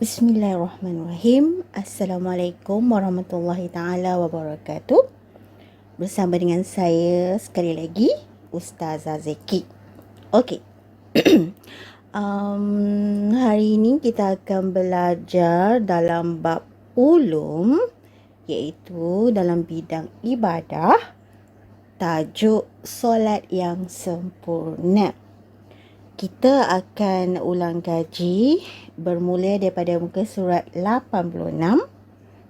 Bismillahirrahmanirrahim. Assalamualaikum warahmatullahi taala wabarakatuh. Bersama dengan saya sekali lagi Ustazah Zeki. Okey. Hari ini kita akan belajar dalam bab ulum, iaitu dalam bidang ibadah, tajuk solat yang sempurna. Kita akan ulang kaji bermula daripada muka surat 86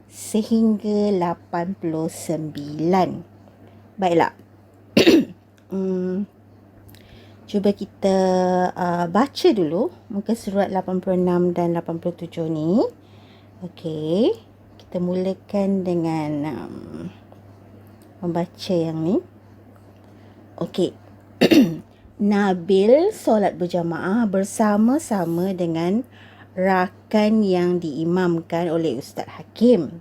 sehingga 89. Baiklah. Cuba kita baca dulu muka surat 86 dan 87 ni. Okey. Kita mulakan dengan membaca yang ni. Okey. Nabil solat berjamaah bersama-sama dengan rakan yang diimamkan oleh Ustaz Hakim.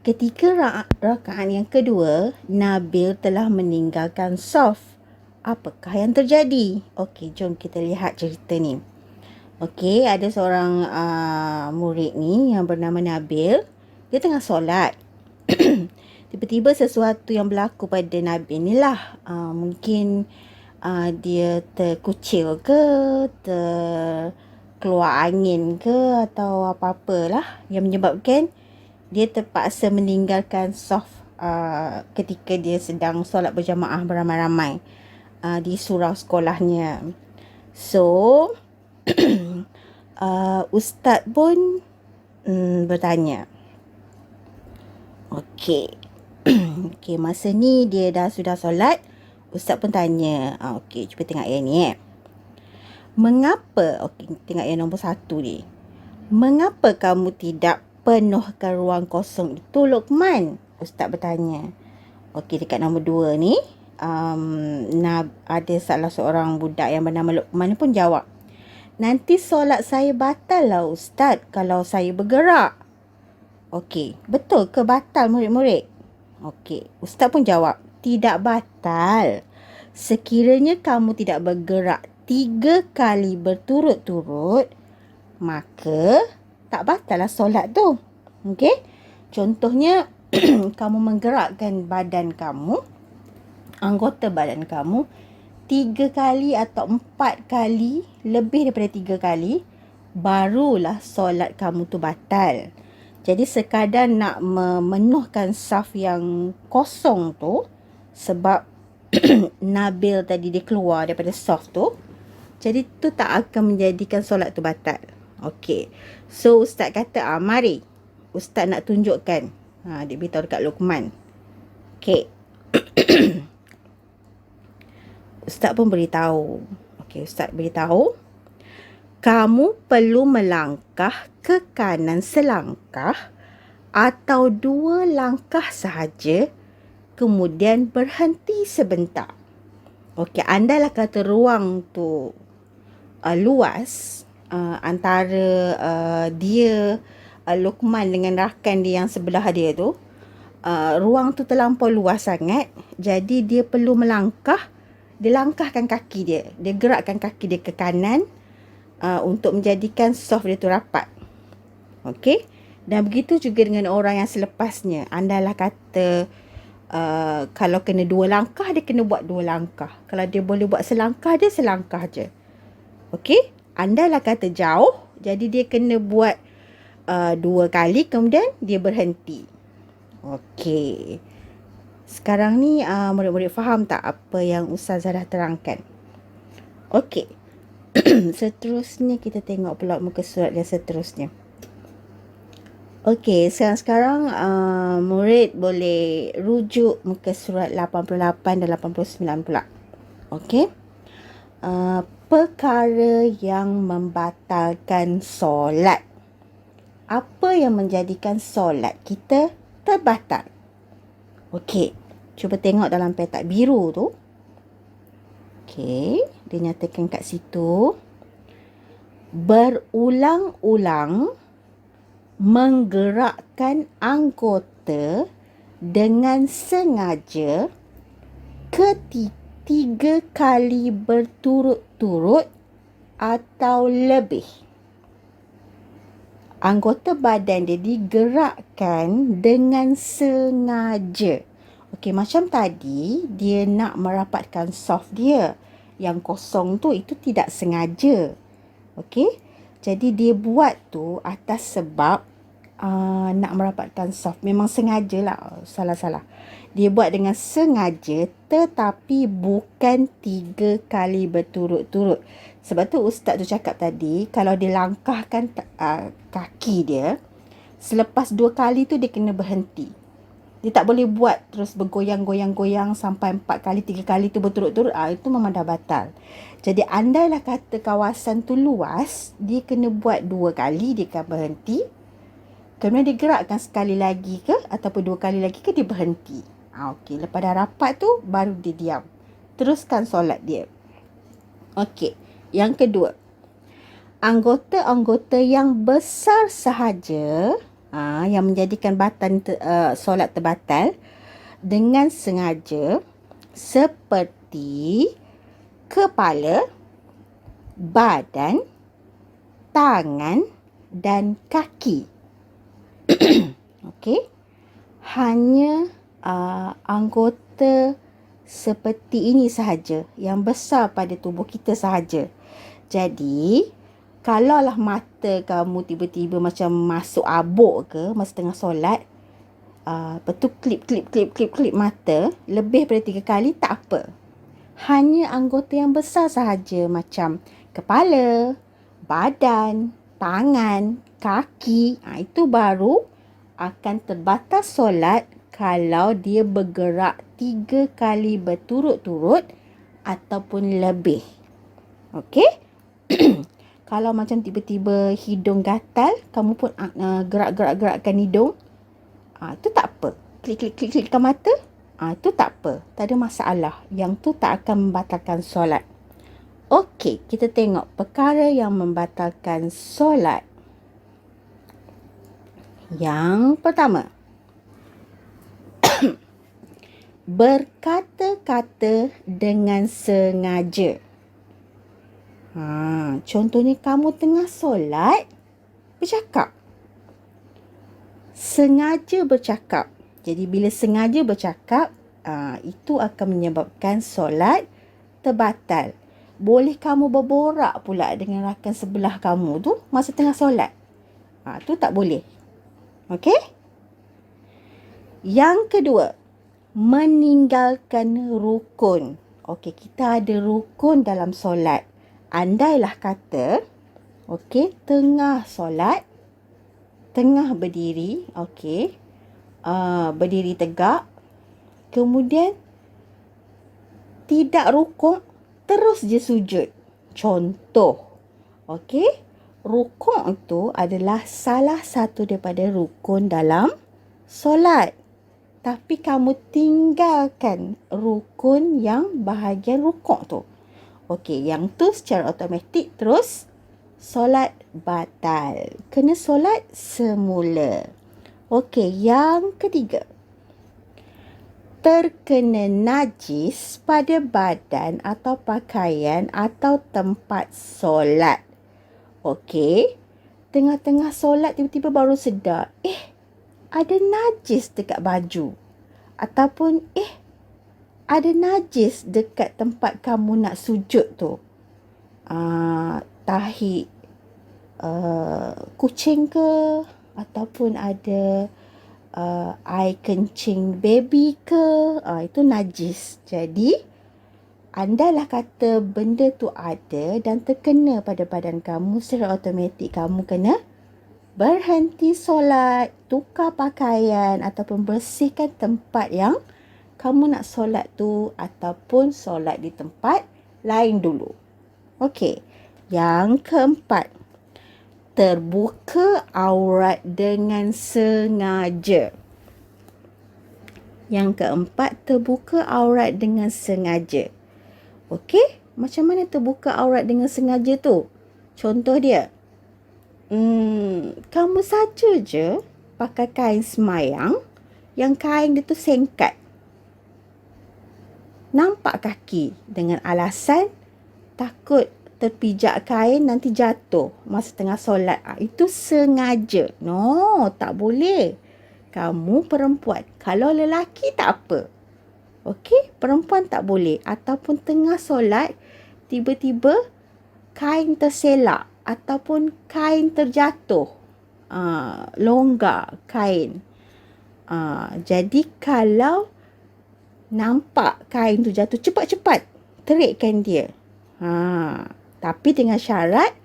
Ketika rakaat yang kedua, Nabil telah meninggalkan saf. Apakah yang terjadi? Okey, jom kita lihat cerita ni. Okey, ada seorang murid ni yang bernama Nabil. Dia tengah solat. Tiba-tiba sesuatu yang berlaku pada Nabil ni lah. Mungkin dia terkucil ke, terkeluar angin ke, atau apa-apalah yang menyebabkan dia terpaksa meninggalkan saf ketika dia sedang solat berjamaah beramai-ramai di surau sekolahnya. So Ustaz pun bertanya. Okey. Okey, masa ni dia sudah solat. Ustaz pun tanya. Okey, cuba tengok yang ni. Mengapa? Okey, tengok yang nombor 1 ni. Mengapa kamu tidak penuhkan ruang kosong itu, Luqman? Ustaz bertanya. Okey, dekat nombor 2 ni, ada salah seorang budak yang bernama Luqman pun jawab. Nanti solat saya batal lah Ustaz kalau saya bergerak. Okey, betul ke batal murid-murid? Okey, Ustaz pun jawab. Tidak batal. Sekiranya kamu tidak bergerak 3 kali berturut-turut, maka tak batal lah solat tu. Okey? Contohnya, kamu menggerakkan badan kamu, anggota badan kamu, 3 kali atau 4 kali, lebih daripada 3 kali, barulah solat kamu tu batal. Jadi sekadar nak memenuhkan saf yang kosong tu, sebab Nabil tadi dia keluar daripada saf tu, jadi tu tak akan menjadikan solat tu batal. Okey. So Ustaz kata, mari Ustaz nak tunjukkan. Dia beritahu dekat Luqman. Okey. Ustaz pun beritahu. Okey, Ustaz beritahu, kamu perlu melangkah ke kanan selangkah atau 2 langkah sahaja, kemudian berhenti sebentar. Okey, andalah kata ruang tu luas, antara dia, Luqman dengan rakan dia yang sebelah dia tu, ruang tu terlampau luas sangat. Jadi dia perlu melangkah. Dia langkahkan kaki dia. Dia gerakkan kaki dia ke kanan untuk menjadikan saf dia tu rapat. Okey. Dan begitu juga dengan orang yang selepasnya. Andalah kata kalau kena 2 langkah, dia kena buat 2 langkah. Kalau dia boleh buat selangkah, dia selangkah je. Okey. Andalah kata jauh, jadi dia kena buat 2 kali, kemudian dia berhenti. Okey. Sekarang ni murid-murid faham tak apa yang Ustazah dah terangkan? Okey. Seterusnya kita tengok pula muka surat yang seterusnya. Okey, sekarang murid boleh rujuk muka surat 88 dan 89 pula. Okey. Perkara yang membatalkan solat. Apa yang menjadikan solat kita terbatal? Okey, cuba tengok dalam petak biru tu. Okey, dia nyatakan kat situ, berulang-ulang menggerakkan anggota dengan sengaja 3 kali berturut-turut atau lebih. Anggota badan dia digerakkan dengan sengaja. Okey, macam tadi dia nak merapatkan soft dia. Yang kosong tu itu tidak sengaja. Okey. Jadi dia buat tu atas sebab nak merapatkan soft. Memang sengaja lah. Salah-salah. Dia buat dengan sengaja tetapi bukan 3 kali berturut-turut. Sebab tu ustaz tu cakap tadi, kalau dia langkahkan kaki dia, selepas 2 kali tu dia kena berhenti. Dia tak boleh buat terus bergoyang-goyang-goyang sampai 4 kali, 3 kali tu berturut-turut. Itu memang dah batal. Jadi andailah kata kawasan tu luas, dia kena buat 2 kali, dia akan berhenti. Kemudian dia gerakkan sekali lagi ke ataupun 2 kali lagi ke, dia berhenti. Okey, lepas dah rapat tu baru dia diam. Teruskan solat dia. Okey, yang kedua. Anggota-anggota yang besar sahaja yang menjadikan solat terbatal dengan sengaja, seperti kepala, badan, tangan dan kaki. Okey. Hanya anggota seperti ini sahaja yang besar pada tubuh kita sahaja. Jadi, kalaulah mata kamu tiba-tiba macam masuk abuk ke masa tengah solat, betul klip mata lebih daripada 3 kali, tak apa. Hanya anggota yang besar sahaja macam kepala, badan, tangan, kaki, itu baru akan terbatas solat kalau dia bergerak 3 kali berturut-turut ataupun lebih. Okey? Kalau macam tiba-tiba hidung gatal, kamu pun gerak-gerakkan hidung, itu tak apa. Klik-klikkan mata, itu tak apa. Tak ada masalah. Yang tu tak akan membatalkan solat. Okey, kita tengok perkara yang membatalkan solat. Yang pertama, berkata-kata dengan sengaja. Contohnya kamu tengah solat, bercakap. Sengaja bercakap. Jadi bila sengaja bercakap, itu akan menyebabkan solat terbatal. Boleh kamu berborak pula dengan rakan sebelah kamu tu masa tengah solat. Tu tak boleh. Okey? Yang kedua, meninggalkan rukun. Okey, kita ada rukun dalam solat. Andailah kata, okey, tengah solat, tengah berdiri, okey, berdiri tegak, kemudian tidak rukuk, terus je sujud. Contoh, okey, rukuk itu adalah salah satu daripada rukun dalam solat. Tapi kamu tinggalkan rukun yang bahagian rukuk tu. Okey, yang tu secara automatik terus solat batal. Kena solat semula. Okey, yang ketiga. Terkena najis pada badan atau pakaian atau tempat solat. Okey, tengah-tengah solat tiba-tiba baru sedar, ada najis dekat baju. Ataupun, ada najis dekat tempat kamu nak sujud tu. Tahi kucing ke, ataupun ada air kencing baby ke, itu najis. Jadi, andailah kata benda tu ada dan terkena pada badan kamu, secara automatik kamu kena berhenti solat, tukar pakaian ataupun bersihkan tempat yang kamu nak solat tu ataupun solat di tempat lain dulu. Okey. Yang keempat, terbuka aurat dengan sengaja. Yang keempat, terbuka aurat dengan sengaja. Okey, macam mana terbuka aurat dengan sengaja tu? Contoh dia, kamu saja je pakai kain semayang yang kain dia tu singkat. Nampak kaki dengan alasan takut terpijak kain nanti jatuh masa tengah solat. Itu sengaja. No, tak boleh. Kamu perempuan. Kalau lelaki tak apa. Okey, perempuan tak boleh. Ataupun tengah solat, tiba-tiba kain terselak ataupun kain terjatuh. Longgar kain. Jadi kalau nampak kain tu jatuh, cepat-cepat terikkan dia. Tapi dengan syarat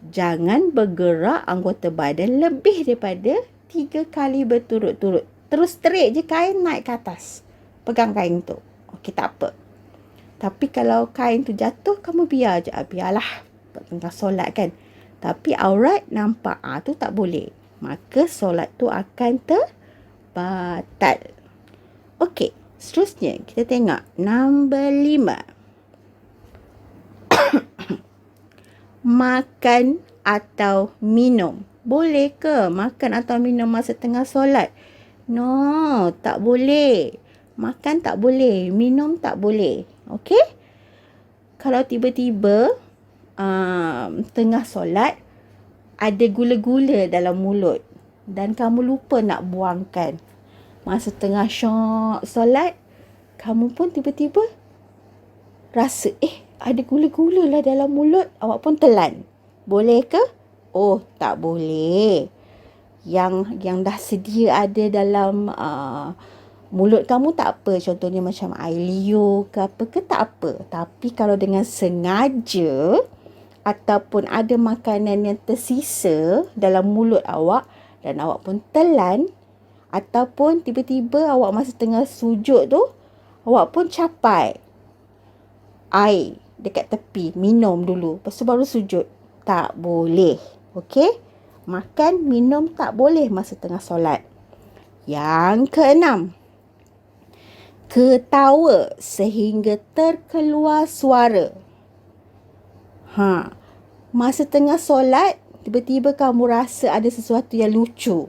jangan bergerak anggota badan lebih daripada 3 kali berturut-turut. Terus terik je kain naik ke atas. Pegang kain tu. Okey, tak apa. Tapi kalau kain tu jatuh, kamu biar je. Biarlah tengah solat kan. Tapi aurat nampak. Tu tak boleh. Maka solat tu akan terbatal. Okey. Seterusnya, kita tengok. Nombor 5. Makan atau minum. Boleh ke makan atau minum masa tengah solat? No, tak boleh. Makan tak boleh. Minum tak boleh. Okey? Kalau tiba-tiba tengah solat, ada gula-gula dalam mulut dan kamu lupa nak buangkan. Masa tengah syok solat, kamu pun tiba-tiba rasa, ada gula-gula lah dalam mulut, awak pun telan. Boleh ke? Oh, tak boleh. Yang dah sedia ada dalam mulut kamu tak apa. Contohnya macam air liur ke apa ke, tak apa. Tapi kalau dengan sengaja ataupun ada makanan yang tersisa dalam mulut awak dan awak pun telan, ataupun tiba-tiba awak masa tengah sujud tu, awak pun capai air dekat tepi, minum dulu, lepas tu baru sujud. Tak boleh. Okey? Makan, minum tak boleh masa tengah solat. Yang keenam, ketawa sehingga terkeluar suara. Masa tengah solat, tiba-tiba kamu rasa ada sesuatu yang lucu.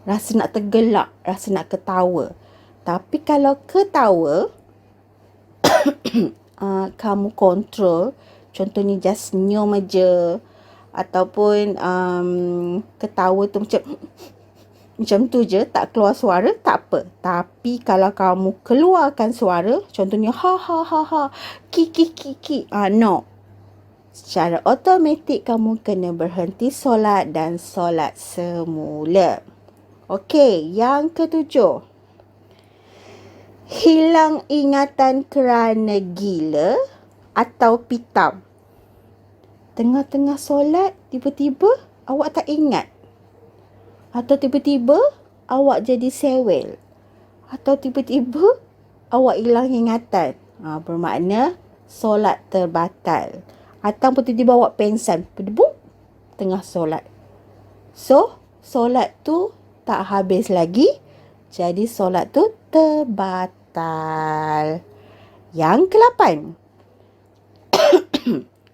Rasa nak tergelak, rasa nak ketawa. Tapi kalau ketawa, kamu kontrol. Contohnya just senyum aja. Ataupun ketawa tu macam tu je, tak keluar suara, tak apa. Tapi kalau kamu keluarkan suara, contohnya ha ha ha ha, ki ki ki ki, no. Secara automatik kamu kena berhenti solat dan solat semula. Okey, yang ketujuh. Hilang ingatan kerana gila atau pitam. Tengah-tengah solat, tiba-tiba awak tak ingat. Atau tiba-tiba awak jadi sewel. Atau tiba-tiba awak hilang ingatan. Bermakna solat terbatal. Atau tiba-tiba awak pengsan. Berdebuk tengah solat. So, solat tu tak habis lagi. Jadi solat tu terbatal. Yang ke-8.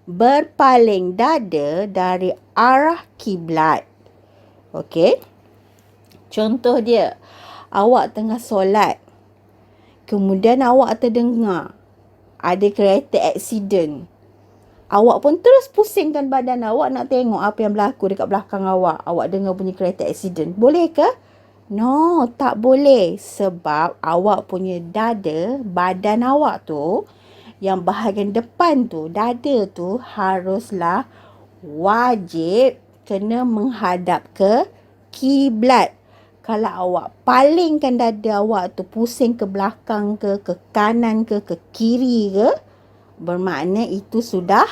Berpaling dada dari arah kiblat. Okey. Contoh dia, awak tengah solat. Kemudian awak terdengar ada kereta aksiden. Awak pun terus pusingkan badan awak nak tengok apa yang berlaku dekat belakang awak. Awak dengar bunyi kereta aksiden. Boleh ke? No, tak boleh. Sebab awak punya dada, badan awak tu, yang bahagian depan tu, dada tu haruslah wajib kena menghadap ke kiblat. Kalau awak palingkan dada awak tu pusing ke belakang ke kanan ke kiri ke, bermakna itu sudah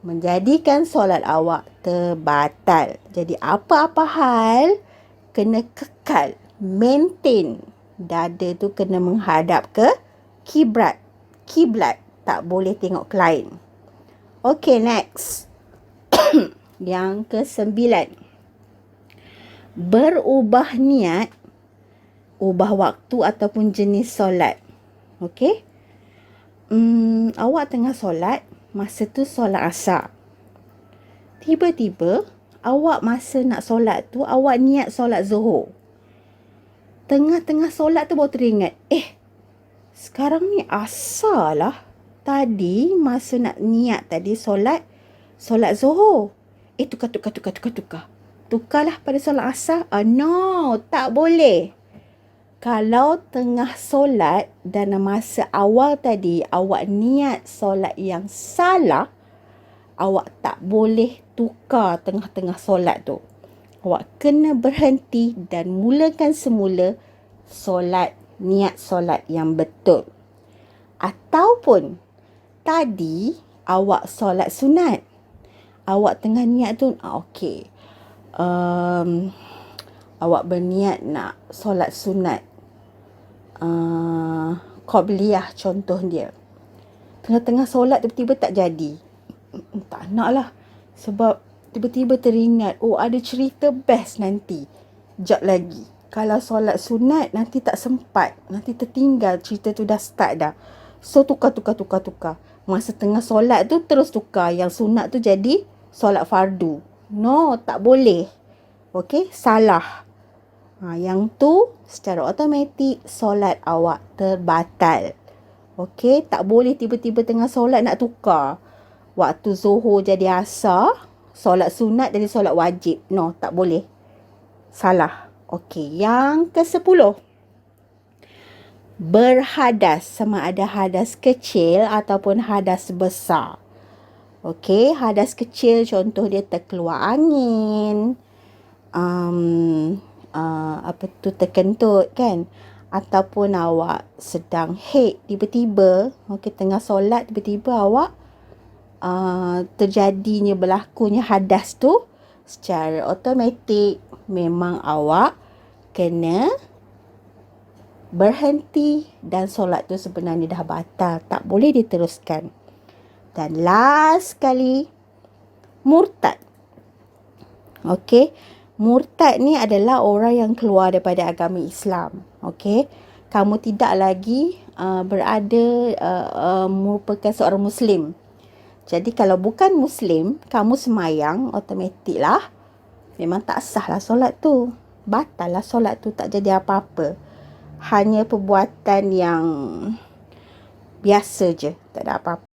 menjadikan solat awak terbatal. Jadi apa-apa hal, kena kekal, maintain. Dada tu kena menghadap ke kiblat. Tak boleh tengok ke lain. Okay, next. Yang ke-9. Berubah niat, ubah waktu ataupun jenis solat. Okay. Awak tengah solat, masa tu solat asar. Tiba-tiba, awak masa nak solat tu, awak niat solat zuhur. Tengah-tengah solat tu baru teringat, sekarang ni asar lah. tadi masa nak niat tadi solat Zuhur. Tukar. Tukarlah pada solat asar. No, tak boleh. Kalau tengah solat dan masa awal tadi awak niat solat yang salah, awak tak boleh tukar tengah-tengah solat tu. Awak kena berhenti dan mulakan semula niat solat yang betul. Ataupun tadi awak solat sunat. Awak tengah niat tu, okey. Awak berniat nak solat sunat. Qabliyah contoh dia. Tengah-tengah solat tiba-tiba tak jadi. Tak nak lah. Sebab tiba-tiba teringat, ada cerita best nanti. Jap lagi. Kalau solat sunat nanti tak sempat. Nanti tertinggal cerita tu dah start dah. So tukar. Masa tengah solat tu terus tukar. Yang sunat tu jadi solat fardu. No, tak boleh. Okey, salah. Yang tu secara automatik solat awak terbatal. Okey, tak boleh tiba-tiba tengah solat nak tukar. Waktu Zuhur jadi asar, solat sunat jadi solat wajib. No, tak boleh. Salah. Okey, yang ke-10. Berhadas, sama ada hadas kecil ataupun hadas besar. Okey, hadas kecil contoh dia terkeluar angin. Terkentut kan, ataupun awak sedang haid tiba-tiba, tengah solat tiba-tiba awak terjadinya berlakunya hadas tu, secara automatik memang awak kena berhenti dan solat tu sebenarnya dah batal, tak boleh diteruskan. Dan last sekali, murtad. Okey, murtad ni adalah orang yang keluar daripada agama Islam. Okey, kamu tidak lagi merupakan seorang Muslim. Jadi kalau bukan Muslim, kamu semayang, automatik lah. Memang tak sah lah solat tu. Batal lah solat tu, tak jadi apa-apa. Hanya perbuatan yang biasa je, tak ada apa-apa.